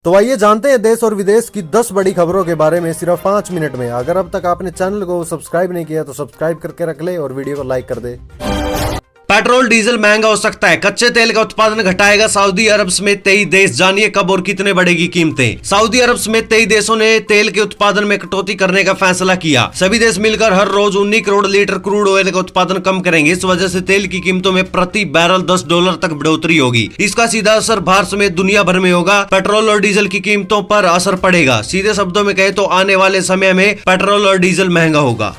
तो आइए जानते हैं देश और विदेश की 10 बड़ी खबरों के बारे में सिर्फ 5 मिनट में। अगर अब तक आपने चैनल को सब्सक्राइब नहीं किया तो सब्सक्राइब करके रख ले और वीडियो को लाइक कर दे। पेट्रोल डीजल महंगा हो सकता है। कच्चे तेल का उत्पादन घटाएगा सऊदी अरब समेत 23 देश। जानिए कब और कितने बढ़ेगी कीमतें। सऊदी अरब समेत 23 देशों ने तेल के उत्पादन में कटौती करने का फैसला किया। सभी देश मिलकर हर रोज 19 करोड़ लीटर क्रूड ऑयल का उत्पादन कम करेंगे। इस वजह से तेल की कीमतों में प्रति बैरल $10 तक बढ़ोतरी होगी। इसका सीधा असर भारत समेत दुनिया भर में होगा। पेट्रोल और डीजल की कीमतों पर असर पड़ेगा। सीधे शब्दों में कहे तो आने वाले समय में पेट्रोल और डीजल महंगा होगा।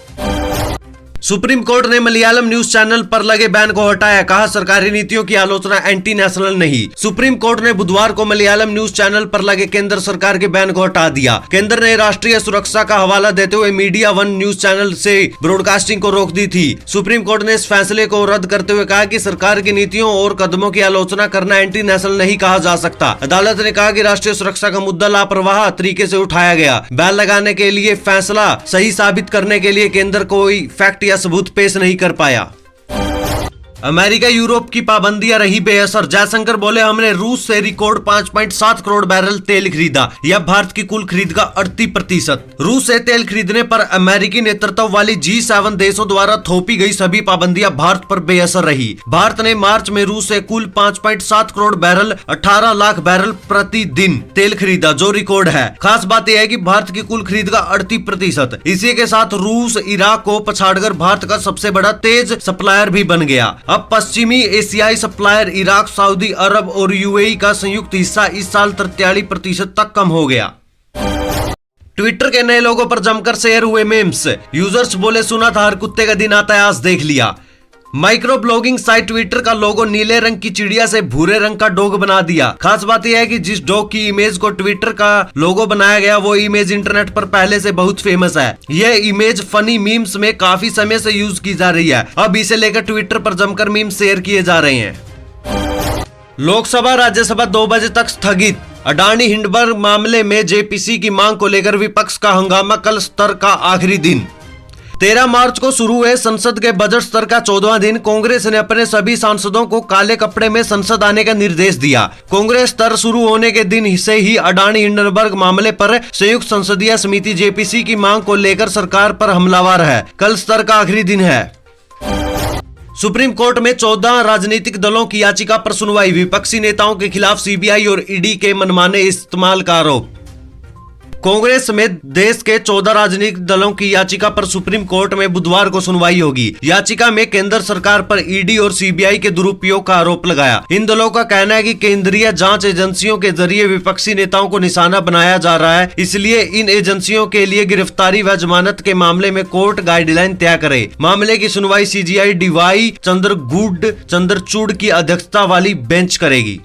सुप्रीम कोर्ट ने मलयालम न्यूज चैनल पर लगे बैन को हटाया। कहा सरकारी नीतियों की आलोचना एंटी नेशनल नहीं। सुप्रीम कोर्ट ने बुधवार को मलयालम न्यूज चैनल पर लगे केंद्र सरकार के बैन को हटा दिया। केंद्र ने राष्ट्रीय सुरक्षा का हवाला देते हुए मीडिया वन न्यूज चैनल से ब्रॉडकास्टिंग को रोक दी थी। सुप्रीम कोर्ट ने इस फैसले को रद्द करते हुए कहा कि सरकार की नीतियों और कदमों की आलोचना करना एंटी नेशनल नहीं कहा जा सकता। अदालत ने कहा कि राष्ट्रीय सुरक्षा का मुद्दा लापरवाह तरीके से उठाया गया। बैन लगाने के लिए फैसला सही साबित करने के लिए केंद्र कोई फैक्ट या सबूत पेश नहीं कर पाया। अमेरिका यूरोप की पाबंदियां रही बेअसर। जयशंकर बोले हमने रूस से रिकॉर्ड 5.7 करोड़ बैरल तेल खरीदा। यह भारत की कुल खरीद का 38%। रूस से तेल खरीदने पर अमेरिकी नेतृत्व वाली G7 देशों द्वारा थोपी गई सभी पाबंदियां भारत पर बेअसर रही। भारत ने मार्च में रूस से कुल 5.7 करोड़ बैरल 18 लाख बैरल प्रतिदिन तेल खरीदा, जो रिकॉर्ड है। खास बात यह है कि भारत की कुल खरीद का 38%। इसी के साथ रूस इराक को पछाड़कर भारत का सबसे बड़ा तेज सप्लायर भी बन गया। अब पश्चिमी एशियाई सप्लायर इराक, सऊदी अरब और यूएई का संयुक्त हिस्सा इस साल 43% तक कम हो गया। ट्विटर के नए लोगों पर जमकर शेयर हुए मेम्स। यूजर्स बोले सुना था हर कुत्ते का दिन आता है, आज देख लिया। माइक्रो ब्लॉगिंग साइट ट्विटर का लोगो नीले रंग की चिड़िया से भूरे रंग का डॉग बना दिया। खास बात यह है कि जिस डॉग की इमेज को ट्विटर का लोगो बनाया गया वो इमेज इंटरनेट पर पहले से बहुत फेमस है। यह इमेज फनी मीम्स में काफी समय से यूज की जा रही है। अब इसे लेकर ट्विटर पर जमकर मीम्स शेयर किए जा रहे हैं। लोकसभा राज्यसभा 2 बजे तक स्थगित। अडानी हिंडनबर्ग मामले में जेपीसी की मांग को लेकर विपक्ष का हंगामा। कल सत्र का आखिरी दिन। 13 मार्च को शुरू हुए संसद के बजट सत्र का 14वां दिन। कांग्रेस ने अपने सभी सांसदों को काले कपड़े में संसद आने का निर्देश दिया। कांग्रेस सत्र शुरू होने के दिन से ही अडानी हिंडनबर्ग मामले पर संयुक्त संसदीय समिति जेपीसी की मांग को लेकर सरकार पर हमलावर है। कल सत्र का आखिरी दिन है। सुप्रीम कोर्ट में 14 राजनीतिक दलों की याचिका पर सुनवाई। विपक्षी नेताओं के खिलाफ सीबीआई और ईडी के मनमाने इस्तेमाल का आरोप। कांग्रेस समेत देश के 14 राजनीतिक दलों की याचिका पर सुप्रीम कोर्ट में बुधवार को सुनवाई होगी। याचिका में केंद्र सरकार पर ईडी और सीबीआई के दुरुपयोग का आरोप लगाया। इन दलों का कहना है कि केंद्रीय जांच एजेंसियों के जरिए विपक्षी नेताओं को निशाना बनाया जा रहा है, इसलिए इन एजेंसियों के लिए गिरफ्तारी व जमानत के मामले में कोर्ट गाइडलाइन तय करे। मामले की सुनवाई सीजीआई डीवाई चंद्रचूड़ की अध्यक्षता वाली बेंच करेगी।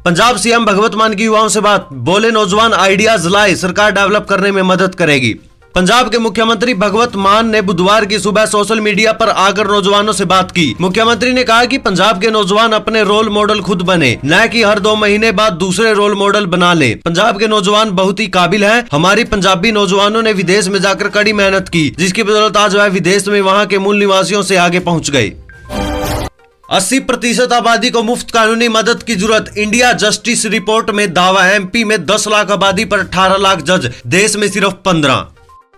पंजाब सीएम भगवत मान की युवाओं से बात। बोले नौजवान आइडियाज लाए, सरकार डेवलप करने में मदद करेगी। पंजाब के मुख्यमंत्री भगवत मान ने बुधवार की सुबह सोशल मीडिया पर आकर नौजवानों से बात की। मुख्यमंत्री ने कहा कि पंजाब के नौजवान अपने रोल मॉडल खुद बने, न कि हर 2 महीने बाद दूसरे रोल मॉडल बना ले। पंजाब के नौजवान बहुत ही काबिल हैं। हमारी पंजाबी नौजवानों ने विदेश में जाकर कड़ी मेहनत की, जिसकी बदौलत आज वह विदेश में वहाँ के मूल निवासियों से आगे पहुँच गए। 80% आबादी को मुफ्त कानूनी मदद की जरूरत। इंडिया जस्टिस रिपोर्ट में दावा। एमपी में 10 लाख आबादी पर 18 लाख जज, देश में सिर्फ 15।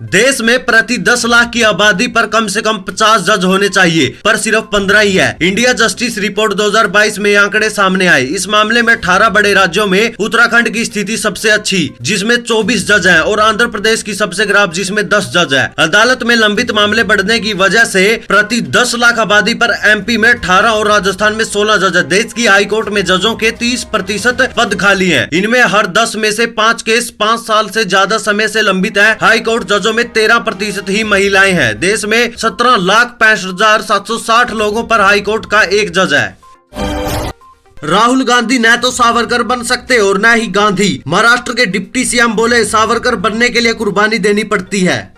देश में प्रति 10 लाख की आबादी पर कम से कम 50 जज होने चाहिए, पर सिर्फ 15 ही है। इंडिया जस्टिस रिपोर्ट 2022 में आंकड़े सामने आए। इस मामले में 18 बड़े राज्यों में उत्तराखंड की स्थिति सबसे अच्छी, जिसमें 24 जज हैं, और आंध्र प्रदेश की सबसे खराब, जिसमें 10 जज हैं। अदालत में लंबित मामले बढ़ने की वजह से प्रति 10 लाख आबादी पर एमपी में 18 और राजस्थान में 16 जज है। देश की हाईकोर्ट में जजों के 30% पद खाली है। इनमें हर 10 में से 5 केस 5 साल से ज्यादा समय से लंबित है। हाईकोर्ट जजों में 13% ही महिलाएं हैं। देश में 17,65,760 लोगों पर हाईकोर्ट का एक जज है। राहुल गांधी न तो सावरकर बन सकते और न ही गांधी। महाराष्ट्र के डिप्टी सीएम बोले सावरकर बनने के लिए कुर्बानी देनी पड़ती है।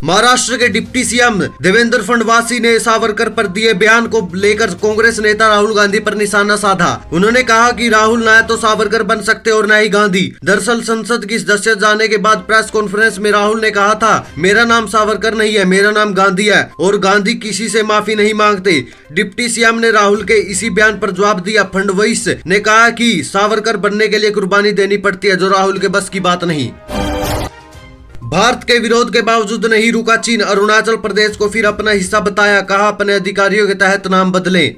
महाराष्ट्र के डिप्टी सीएम देवेंद्र फडणवीस ने सावरकर पर दिए बयान को लेकर कांग्रेस नेता राहुल गांधी पर निशाना साधा। उन्होंने कहा कि राहुल न तो सावरकर बन सकते और न ही गांधी। दरअसल संसद की सदस्यता जाने के बाद प्रेस कॉन्फ्रेंस में राहुल ने कहा था, मेरा नाम सावरकर नहीं है, मेरा नाम गांधी है और गांधी किसी से माफी नहीं मांगते। डिप्टी सीएम ने राहुल के इसी बयान पर जवाब दिया। फडणवीस ने कहा कि सावरकर बनने के लिए कुर्बानी देनी पड़ती है, जो राहुल के बस की बात नहीं। भारत के विरोध के बावजूद नहीं रुका चीन, अरुणाचल प्रदेश को फिर अपना हिस्सा बताया, कहा अपने अधिकारियों के तहत नाम बदलें।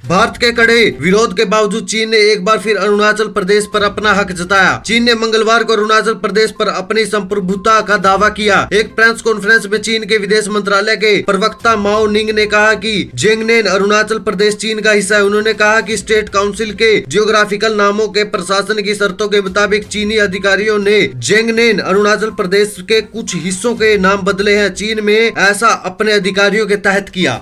भारत के कड़े विरोध के बावजूद चीन ने एक बार फिर अरुणाचल प्रदेश पर अपना हक जताया। चीन ने मंगलवार को अरुणाचल प्रदेश पर अपनी संप्रभुता का दावा किया। एक प्रेस कॉन्फ्रेंस में चीन के विदेश मंत्रालय के प्रवक्ता माओ निंग ने कहा कि जेंगनेन अरुणाचल प्रदेश चीन का हिस्सा है। उन्होंने कहा कि स्टेट काउंसिल के जियोग्राफिकल नामों के प्रशासन की शर्तों के मुताबिक चीनी अधिकारियों ने जेंगनेन अरुणाचल प्रदेश के कुछ हिस्सों के नाम बदले हैं। चीन में ऐसा अपने अधिकारियों के तहत किया।